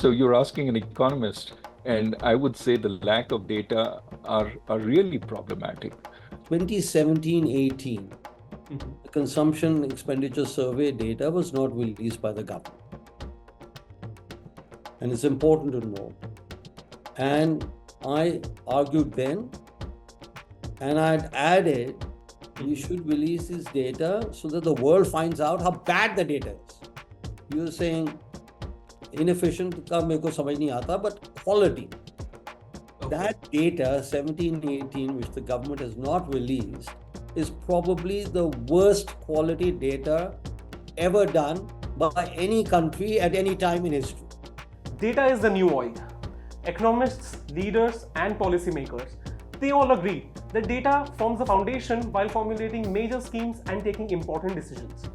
So you're asking an economist, and I would say the lack of data are really problematic. 2017-18, the consumption expenditure survey data was not released by the government. And it's important to note. And I argued then, and I'd added, we should release this data so that the world finds out how bad the data is. You're saying inefficient का मेरे को समझ नहीं आता, but quality. That data, 17-18, which the government has not released, is probably the worst quality data ever done by any country at any time in history. Data is the new oil. Economists, leaders, and policymakers, they all agree that data forms the foundation while formulating major schemes and taking important decisions.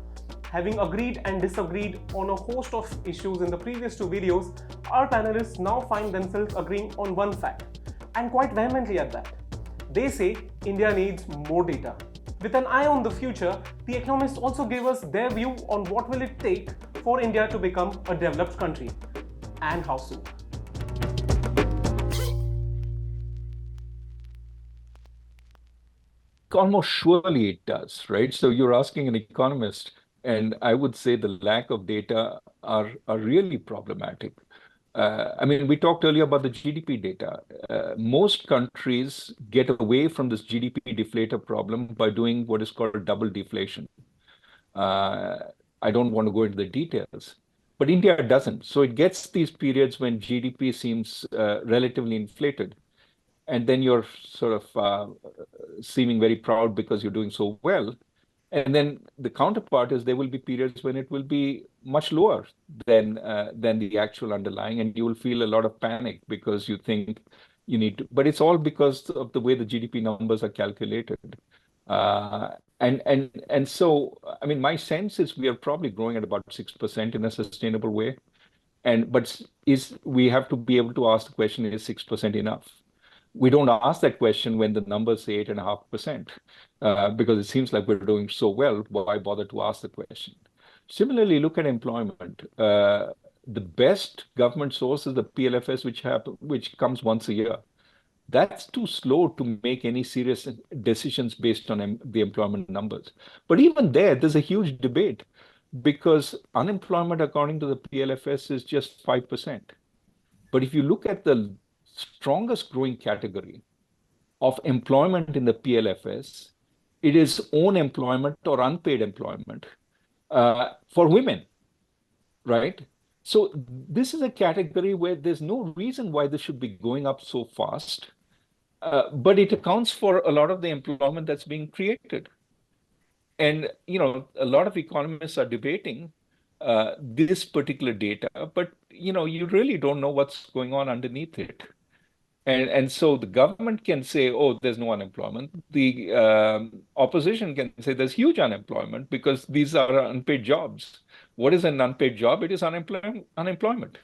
Having agreed and disagreed on a host of issues in the previous two videos, our panelists now find themselves agreeing on one fact, and quite vehemently at that. They say India needs more data. With an eye on the future, the economists also gave us their view on what will it take for India to become a developed country, and how soon. Almost surely it does, right? So you're asking an economist, and I would say the lack of data are really problematic. I mean, we talked earlier about the GDP data. Most countries get away from this GDP deflator problem by doing what is called double deflation. I don't want to go into the details, but India doesn't. So it gets these periods when GDP seems relatively inflated, and then you're sort of seeming very proud because you're doing so well. And then the counterpart is there will be periods when it will be much lower than the actual underlying, and you will feel a lot of panic because you think you need to. But it's all because of the way the GDP numbers are calculated. And so, I mean, my sense is we are probably growing at about 6% in a sustainable way. But we have to be able to ask the question, is 6% enough? We don't ask that question when the numbers say 8.5%, because it seems like we're doing so well. Why bother to ask the question? Similarly, look at employment. The best government source is the PLFS, which comes once a year. That's too slow to make any serious decisions based on the employment numbers. But even there's a huge debate because unemployment, according to the PLFS, is just 5%. But if you look at the strongest growing category of employment in the PLFS, it is own employment or unpaid employment for women, right? So this is a category where there's no reason why this should be going up so fast, but it accounts for a lot of the employment that's being created. And a lot of economists are debating this particular data, but you really don't know what's going on underneath it. And so the government can say, oh, there's no unemployment. The opposition can say there's huge unemployment because these are unpaid jobs. What is an unpaid job? It is unemployment.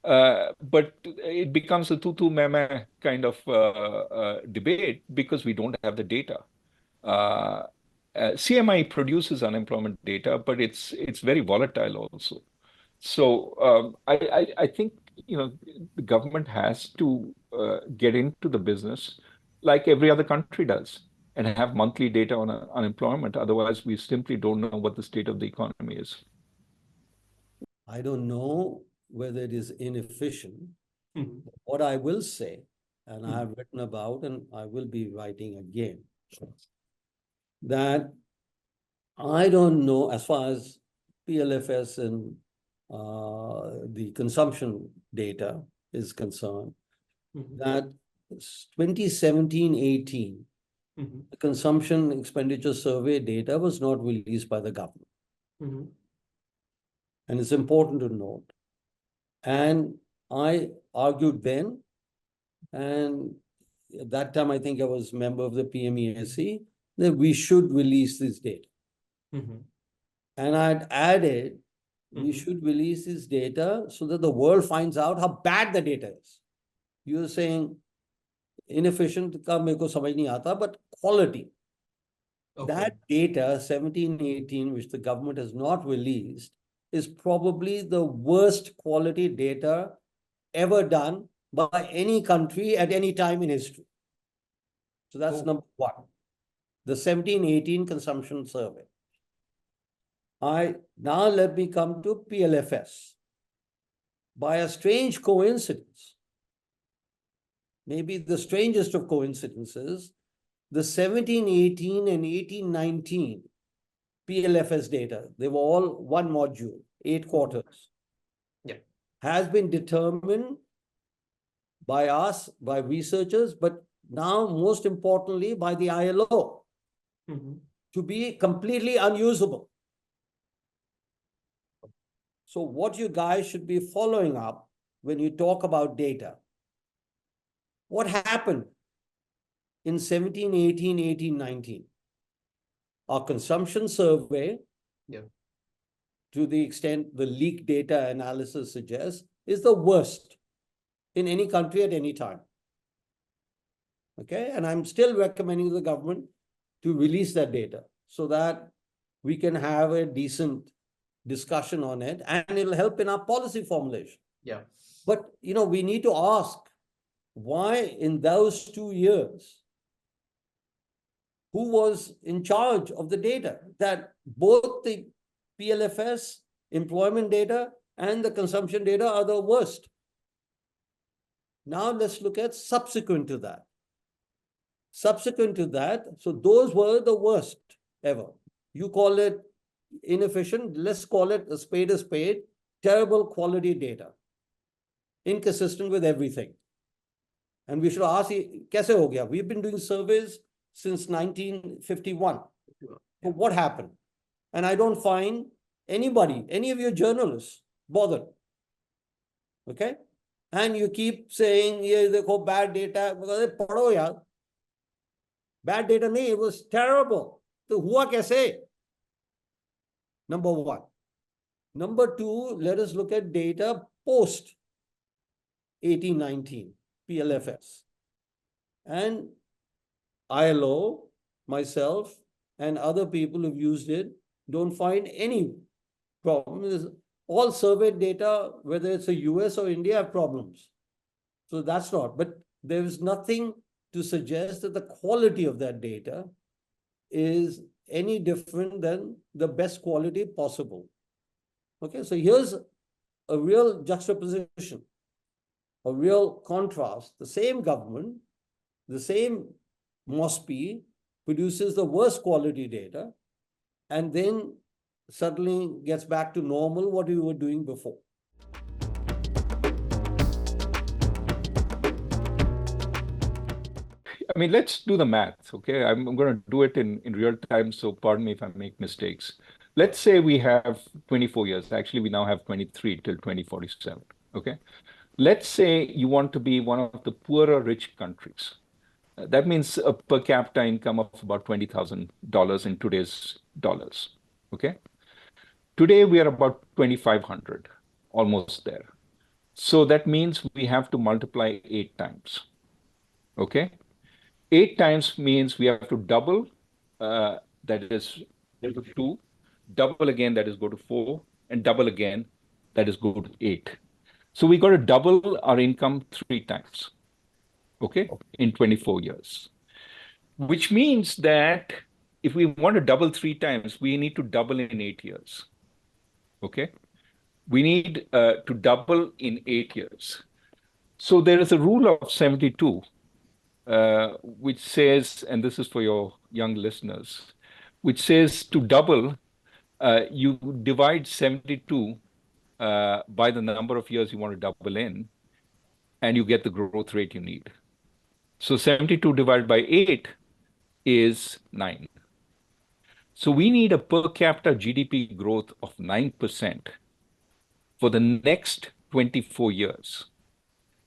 But it becomes a tutu meme kind of debate because we don't have the data. CMI produces unemployment data, but it's very volatile also. So I think the government has to get into the business like every other country does and have monthly data on unemployment. Otherwise, we simply don't know what the state of the economy is. I don't know whether it is inefficient. What I will say, and I have written about, and I will be writing again, that I don't know as far as PLFS and the consumption data is concerned, that 2017-18, the consumption expenditure survey data was not released by the government. And it's important to note. And I argued then, and at that time, I think I was member of the PMESC, that we should release this data. And I'd added, we should release this data so that the world finds out how bad the data is. You're saying inefficient का मेरे को समझ नहीं आता, but quality. That data, 17-18, which the government has not released, is probably the worst quality data ever done by any country at any time in history. So that's number one, the 1718 consumption survey. Now let me come to PLFS. By a strange coincidence, maybe the strangest of coincidences, the 1718 and 1819 PLFS data, they were all one module, 8 quarters. Yeah. Has been determined by us, by researchers, but now most importantly by the ILO to be completely unusable. So what you guys should be following up when you talk about data, what happened in 1718, 1819? Our consumption survey, to the extent the leaked data analysis suggests, is the worst in any country at any time. Okay, and I'm still recommending the government to release that data so that we can have a decent discussion on it, and it'll help in our policy formulation. Yeah. But, we need to ask why in those 2 years, who was in charge of the data? That both the PLFS employment data and the consumption data are the worst. Now let's look at subsequent to that. Subsequent to that, so those were the worst ever. You call it inefficient, let's call it a spade, terrible quality data, inconsistent with everything. And we should ask, kaise ho gaya? We've been doing surveys since 1951. But what happened? And I don't find anybody, any of your journalists, bothered. Okay? And you keep saying, ye dekho bad data. Padho yaar. Bad data nahi, it was terrible. So hua kaise? Number one. Number two, let us look at data post 1819 PLFS. And ILO, myself, and other people who've used it don't find any problem. All surveyed data, whether it's a US or India, have problems. So that's not. But there is nothing to suggest that the quality of that data is any different than the best quality possible. Okay, so here's a real juxtaposition, a real contrast. The same government, the same MOSPI produces the worst quality data and then suddenly gets back to normal what we were doing before. I mean, let's do the math, okay? I'm going to do it in real time, so pardon me if I make mistakes. Let's say we have 24 years. Actually, we now have 23 till 2047, okay? Let's say you want to be one of the poorer rich countries. That means a per capita income of about $20,000 in today's dollars, okay? Today, we are about 2,500, almost there. So that means we have to multiply 8 times, okay? 8 times means we have to double, that is go to 2, double again, that is go to 4, and double again, that is go to 8. So we got to double our income 3 times, okay, in 24 years. Which means that if we want to double 3 times, we need to double in 8 years, okay? We need to double in 8 years. So there is a rule of 72, which says, and this is for your young listeners, which says to double, you divide 72 by the number of years you want to double in, and you get the growth rate you need. So 72 divided by 8 is 9. So we need a per capita GDP growth of 9% for the next 24 years.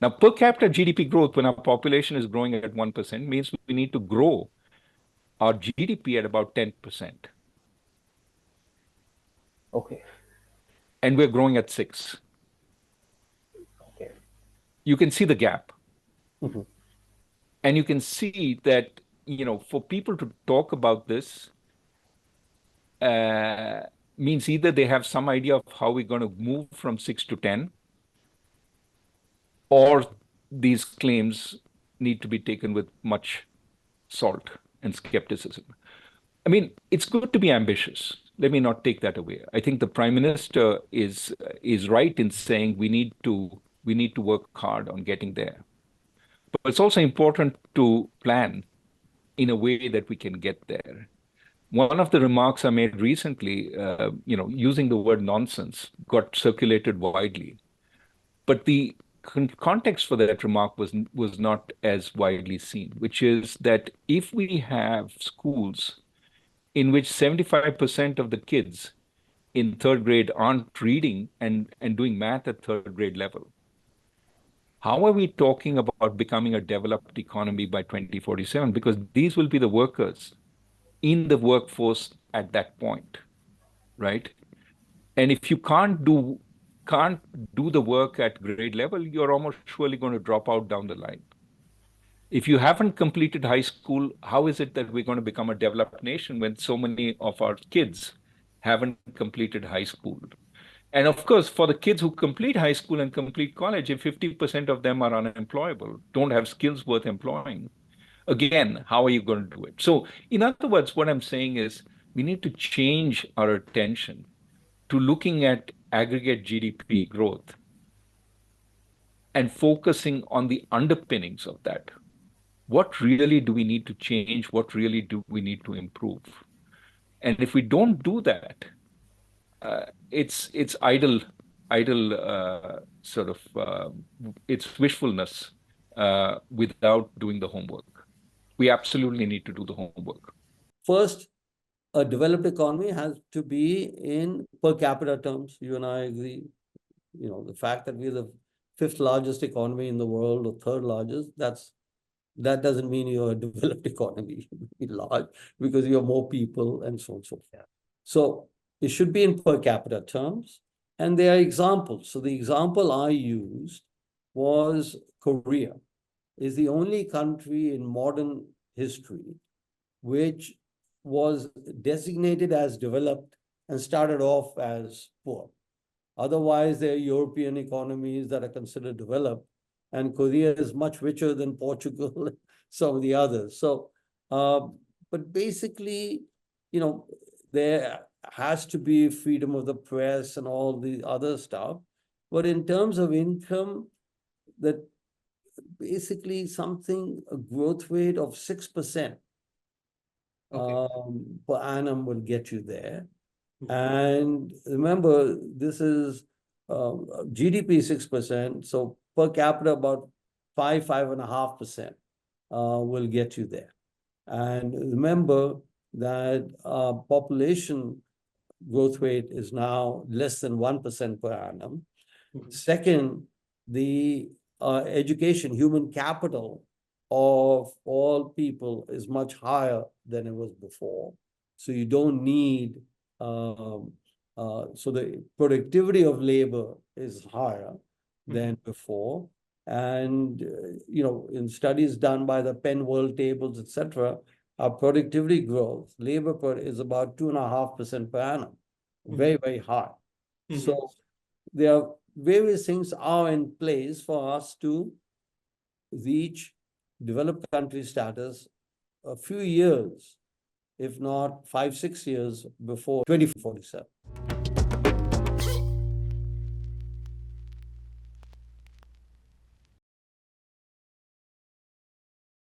Now, per capita GDP growth, when our population is growing at 1%, means we need to grow our GDP at about 10%. Okay. And we're growing at 6. Okay. You can see the gap. And you can see that, for people to talk about this means either they have some idea of how we're going to move from 6 to 10, or these claims need to be taken with much salt and skepticism. I mean, it's good to be ambitious. Let me not take that away. I think the Prime Minister is right in saying we need to work hard on getting there. But it's also important to plan in a way that we can get there. One of the remarks I made recently, using the word nonsense, got circulated widely. But the context for that remark was not as widely seen, which is that if we have schools in which 75% of the kids in third grade aren't reading and doing math at third grade level, how are we talking about becoming a developed economy by 2047? Because these will be the workers in the workforce at that point, right? And if you can't do the work at grade level, you're almost surely going to drop out down the line. If you haven't completed high school, how is it that we're going to become a developed nation when so many of our kids haven't completed high school? And of course, for the kids who complete high school and complete college, if 50% of them are unemployable, don't have skills worth employing, again, how are you going to do it? So, in other words, what I'm saying is we need to change our attention to looking at aggregate GDP growth and focusing on the underpinnings of that. What really do we need to change? What really do we need to improve? And if we don't do that, it's idle sort of it's wishfulness without doing the homework. We absolutely need to do the homework. First, a developed economy has to be in per capita terms. You and I agree. The fact that we're the fifth largest economy in the world or third largest, that doesn't mean you're a developed economy. You be large because you have more people and so on and so forth. Yeah. So it should be in per capita terms. And there are examples. So the example I used was Korea is the only country in modern history which was designated as developed and started off as poor. Otherwise, there are European economies that are considered developed, and Korea is much richer than Portugal, some of the others. So, but basically, there has to be freedom of the press and all the other stuff. But in terms of income, that basically a growth rate of 6% per annum will get you there. And remember, this is GDP 6%, so per capita about 5.5% will get you there. And remember that population growth rate is now less than 1% per annum. Second, the education, human capital of all people is much higher than it was before. So you don't need, so the productivity of labor is higher than before. And, in studies done by the Penn World Tables, etc., our productivity growth, labor is about 2.5% per annum. Very, very high. So there are various things are in place for us to reach developed country status a few years, if not 5-6 years before 2047.